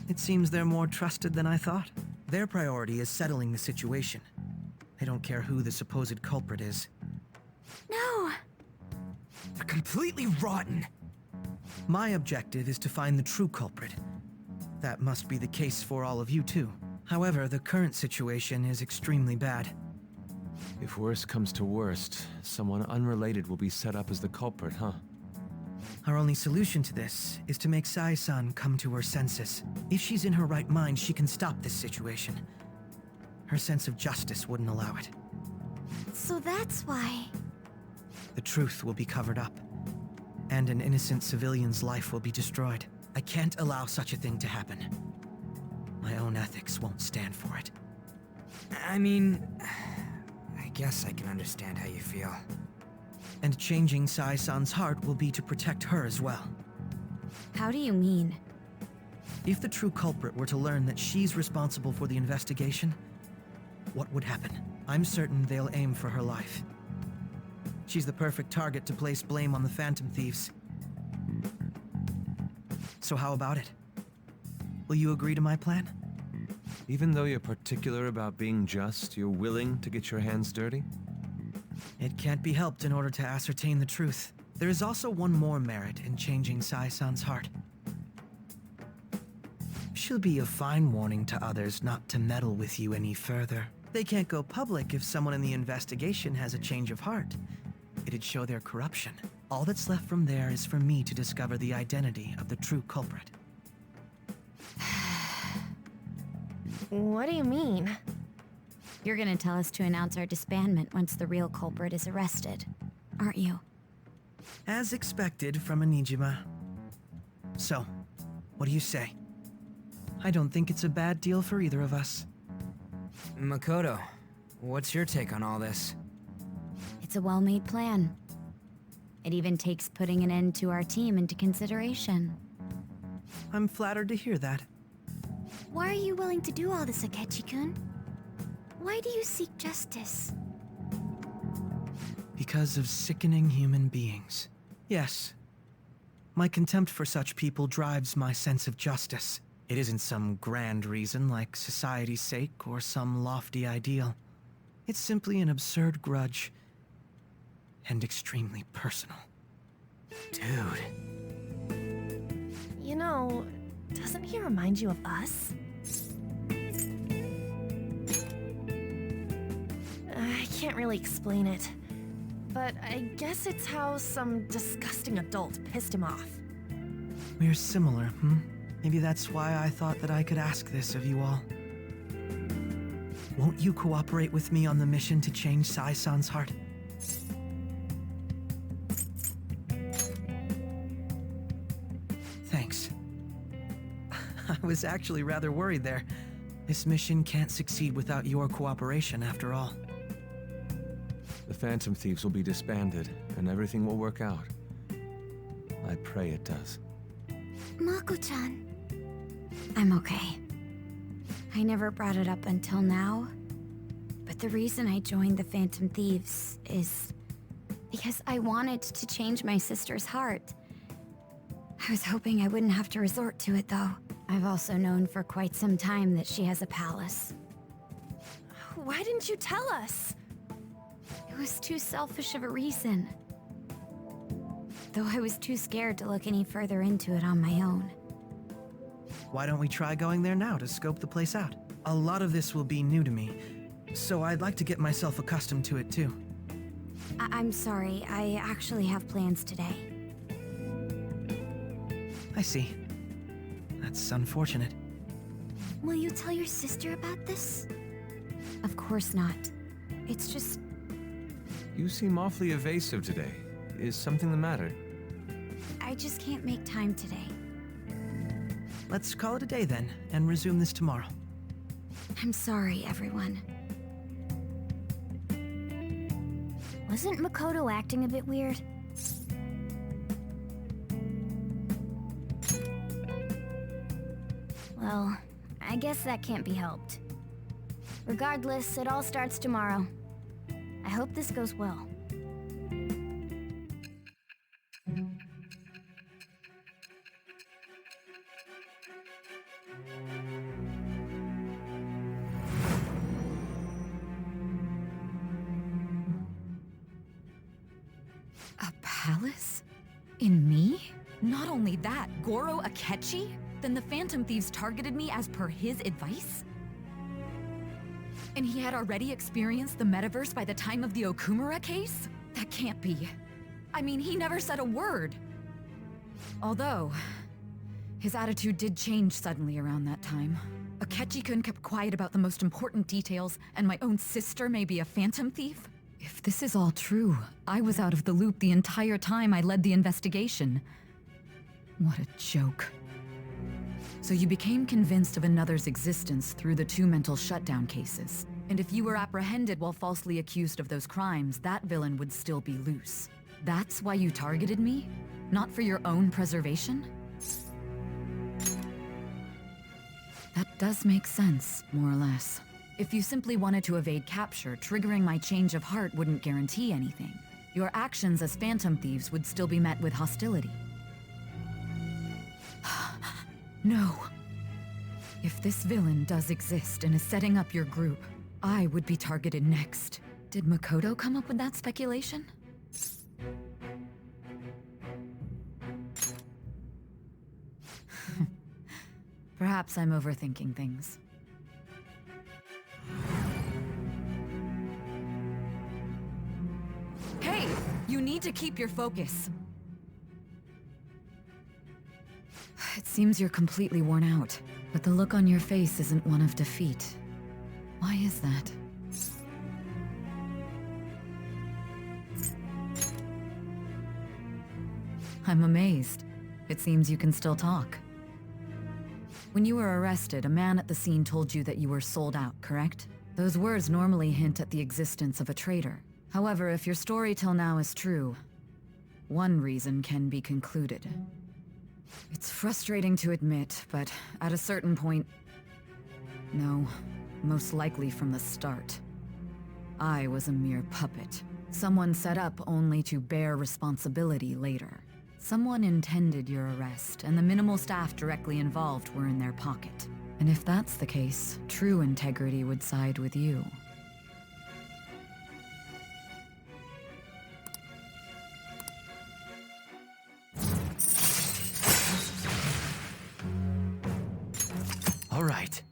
It seems they're more trusted than I thought. Their priority is settling the situation. They don't care who the supposed culprit is. No! They're completely rotten! My objective is to find the true culprit. That must be the case for all of you too. However, the current situation is extremely bad. If worst comes to worst, someone unrelated will be set up as the culprit, huh? Our only solution to this is to make Sae-san come to her senses. If she's in her right mind, she can stop this situation. Her sense of justice wouldn't allow it. So that's why... The truth will be covered up, and an innocent civilian's life will be destroyed. I can't allow such a thing to happen. My own ethics won't stand for it. I mean... I guess I can understand how you feel. And changing Sae-san's heart will be to protect her as well. How do you mean? If the true culprit were to learn that she's responsible for the investigation, what would happen? I'm certain they'll aim for her life. She's the perfect target to place blame on the Phantom Thieves. So how about it? Will you agree to my plan? Even though you're particular about being just, you're willing to get your hands dirty? It can't be helped in order to ascertain the truth. There is also one more merit in changing Sae-san's heart. She'll be a fine warning to others not to meddle with you any further. They can't go public if someone in the investigation has a change of heart. It'd show their corruption. All that's left from there is for me to discover the identity of the true culprit. What do you mean? You're gonna tell us to announce our disbandment once the real culprit is arrested, aren't you? As expected from a Nijima. So, what do you say? I don't think it's a bad deal for either of us. Makoto, what's your take on all this? It's a well-made plan. It even takes putting an end to our team into consideration. I'm flattered to hear that. Why are you willing to do all this, Akechi-kun? Why do you seek justice? Because of sickening human beings. Yes. My contempt for such people drives my sense of justice. It isn't some grand reason like society's sake or some lofty ideal. It's simply an absurd grudge. And extremely personal. Dude. You know, doesn't he remind you of us? I can't really explain it, but I guess it's how some disgusting adult pissed him off. We're similar, Maybe that's why I thought that I could ask this of you all. Won't you cooperate with me on the mission to change Sae-san's heart? Thanks. I was actually rather worried there. This mission can't succeed without your cooperation, after all. The Phantom Thieves will be disbanded, and everything will work out. I pray it does. Mako-chan. I'm okay. I never brought it up until now, but the reason I joined the Phantom Thieves is because I wanted to change my sister's heart. I was hoping I wouldn't have to resort to it, though. I've also known for quite some time that she has a palace. Why didn't you tell us? It was too selfish of a reason. Though I was too scared to look any further into it on my own. Why don't we try going there now to scope the place out? A lot of this will be new to me, so I'd like to get myself accustomed to it too. I'm sorry, I actually have plans today. I see. That's unfortunate. Will you tell your sister about this? Of course not. It's just... You seem awfully evasive today. Is something the matter? I just can't make time today. Let's call it a day then, and resume this tomorrow. I'm sorry, everyone. Wasn't Makoto acting a bit weird? Well, I guess that can't be helped. Regardless, it all starts tomorrow. I hope this goes well. A palace? In me? Not only that, Goro Akechi? Then the Phantom Thieves targeted me as per his advice? And he had already experienced the metaverse by the time of the Okumura case? That can't be. I mean, he never said a word. Although, his attitude did change suddenly around that time. Akechi-kun kept quiet about the most important details, and my own sister may be a Phantom Thief? If this is all true, I was out of the loop the entire time I led the investigation. What a joke. So you became convinced of another's existence through the 2 mental shutdown cases. And if you were apprehended while falsely accused of those crimes, that villain would still be loose. That's why you targeted me? Not for your own preservation? That does make sense, more or less. If you simply wanted to evade capture, triggering my change of heart wouldn't guarantee anything. Your actions as Phantom Thieves would still be met with hostility. No. If this villain does exist and is setting up your group, I would be targeted next. Did Makoto come up with that speculation? Perhaps I'm overthinking things. Hey! You need to keep your focus. It seems you're completely worn out, but the look on your face isn't one of defeat. Why is that? I'm amazed. It seems you can still talk. When you were arrested, a man at the scene told you that you were sold out, correct? Those words normally hint at the existence of a traitor. However, if your story till now is true, one reason can be concluded. It's frustrating to admit, but at a certain point, No, most likely from the start. I was a mere puppet. Someone set up only to bear responsibility later. Someone intended your arrest, and the minimal staff directly involved were in their pocket. And if that's the case, true integrity would side with you. All right.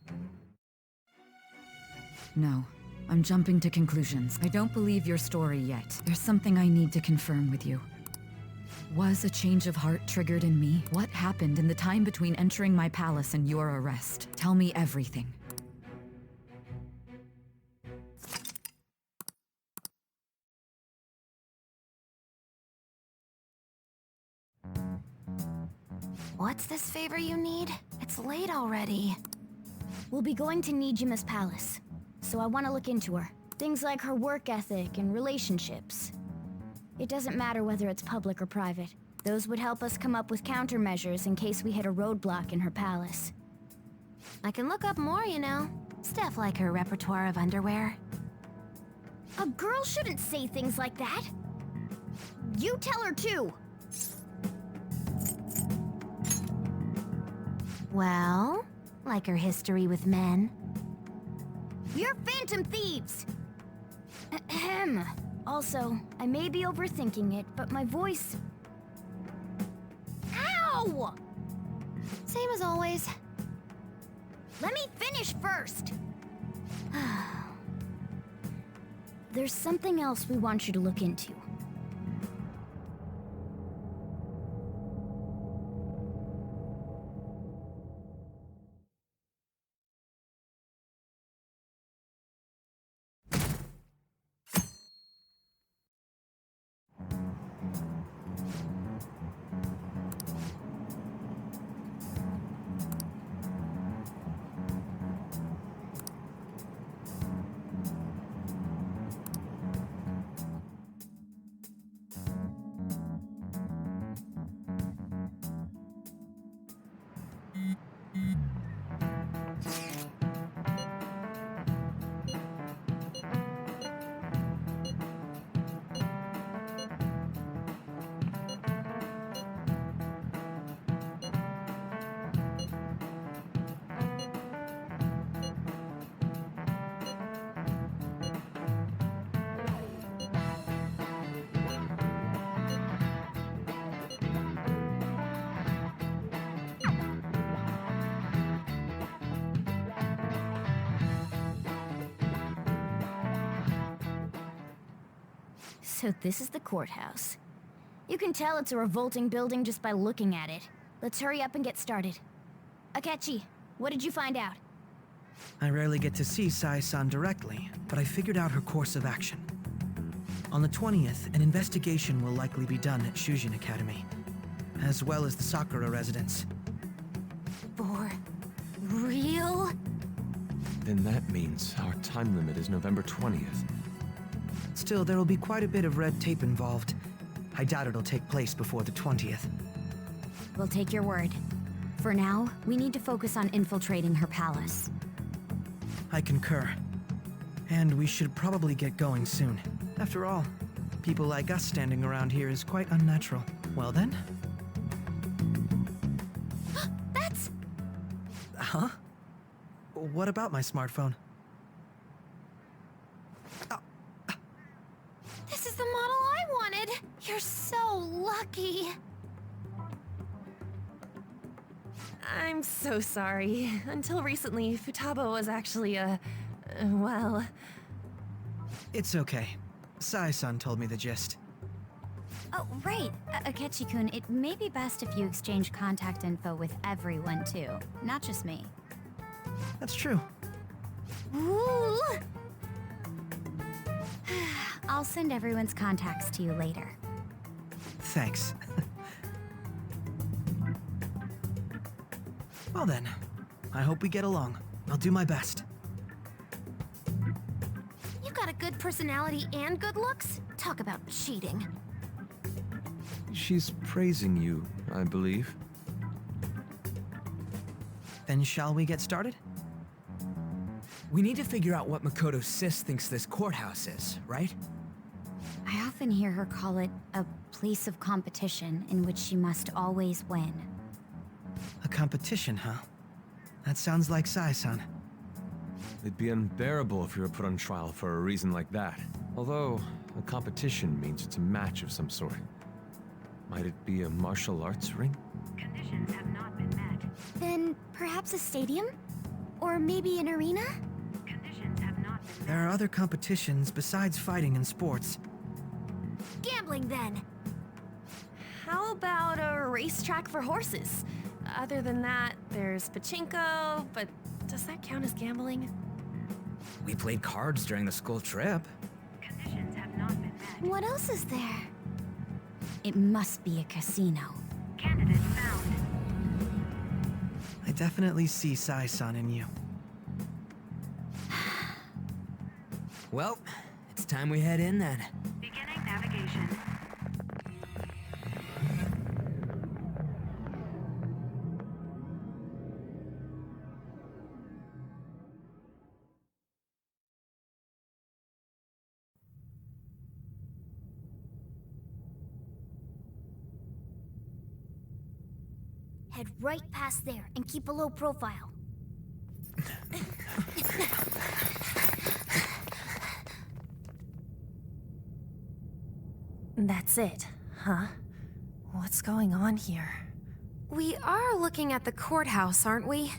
No, I'm jumping to conclusions. I don't believe your story yet. There's something I need to confirm with you. Was a change of heart triggered in me? What happened in the time between entering my palace and your arrest? Tell me everything. What's this favor you need? It's late already. We'll be going to Nijima's palace, so I want to look into her. Things like her work ethic and relationships. It doesn't matter whether it's public or private. Those would help us come up with countermeasures in case we hit a roadblock in her palace. I can look up more, you know. Stuff like her repertoire of underwear. A girl shouldn't say things like that. You tell her too. Well, like her history with men. You're Phantom Thieves! Ahem. Also, I may be overthinking it, but my voice... Ow! Same as always. Let me finish first! There's something else we want you to look into. So this is the courthouse. You can tell it's a revolting building just by looking at it. Let's hurry up and get started. Akechi, what did you find out? I rarely get to see Sae-san directly, but I figured out her course of action. On the 20th, an investigation will likely be done at Shujin Academy, as well as the Sakura residence. For real? Then that means our time limit is November 20th. Still, there will be quite a bit of red tape involved. I doubt it'll take place before the 20th. We'll take your word. For now, we need to focus on infiltrating her palace. I concur. And we should probably get going soon. After all, people like us standing around here is quite unnatural. Well then? That's... Huh? What about my smartphone? This is the model I wanted! You're so lucky! I'm so sorry. Until recently, Futaba was actually well... It's okay. Sae-san told me the gist. Oh, right. Akechi-kun, it may be best if you exchange contact info with everyone, too. Not just me. That's true. Ooh! I'll send everyone's contacts to you later. Thanks. Well then, I hope we get along. I'll do my best. You got a good personality and good looks? Talk about cheating. She's praising you, I believe. Then shall we get started? We need to figure out what Makoto's sis thinks this courthouse is, right? I often hear her call it a place of competition in which she must always win. A competition, huh? That sounds like Sae-san. It'd be unbearable if you were put on trial for a reason like that. Although, a competition means it's a match of some sort. Might it be a martial arts ring? Conditions have not been met. Then perhaps a stadium? Or maybe an arena? Conditions have not been met. There are other competitions besides fighting and sports. Gambling, then. How about a racetrack for horses? Other than that, there's pachinko, but does that count as gambling? We played cards during the school trip. Conditions have not been met. What else is there? It must be a casino. Candidate found. I definitely see Sae-san in you. Well, it's time we head in then. Beginning navigation. Head right past there and keep a low profile. That's it, huh? What's going on here? We are looking at the courthouse, aren't we?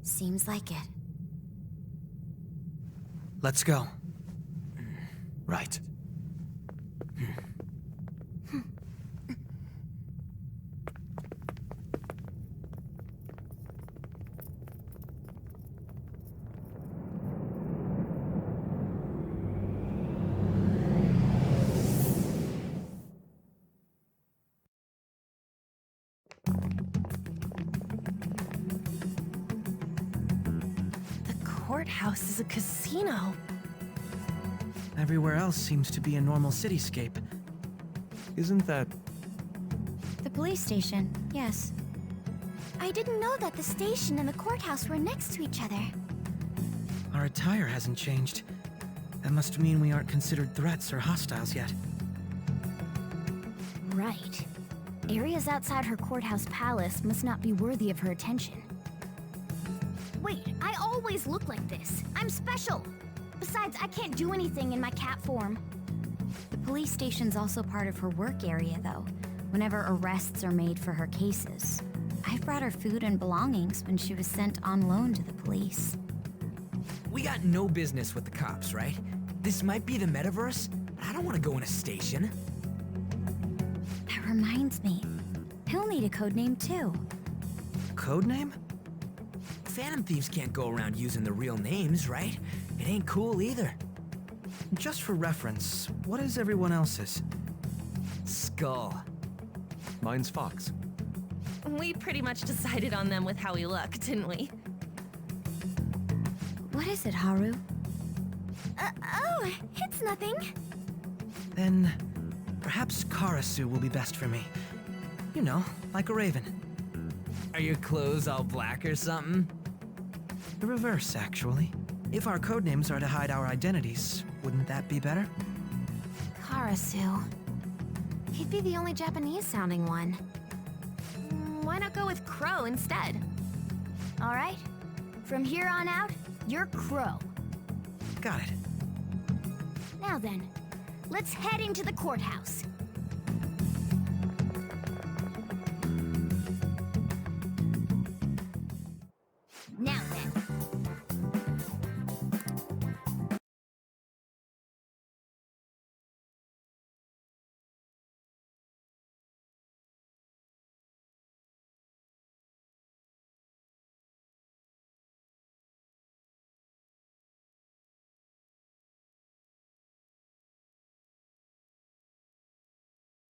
Seems like it. Let's go. Right. Courthouse is a casino. Everywhere else seems to be a normal cityscape. Isn't that... The police station, yes. I didn't know that the station and the courthouse were next to each other. Our attire hasn't changed. That must mean we aren't considered threats or hostiles yet. Right. Areas outside her courthouse palace must not be worthy of her attention. Wait, I always look like this. I'm special. Besides, I can't do anything in my cat form. The police station's also part of her work area, though, whenever arrests are made for her cases. I've brought her food and belongings when she was sent on loan to the police. We got no business with the cops, right? This might be the metaverse, but I don't want to go in a station. That reminds me. He'll need a codename, too. Codename? Phantom Thieves can't go around using the real names, right? It ain't cool either. Just for reference, what is everyone else's? Skull. Mine's Fox. We pretty much decided on them with how we look, didn't we? What is it, Haru? Oh, it's nothing. Then, perhaps Karasu will be best for me. You know, like a raven. Are your clothes all black or something? The reverse, actually. If our codenames are to hide our identities, wouldn't that be better? Karasu. He'd be the only Japanese-sounding one. Why not go with Crow instead? All right. From here on out, you're Crow. Got it. Now then, let's head into the courthouse. Now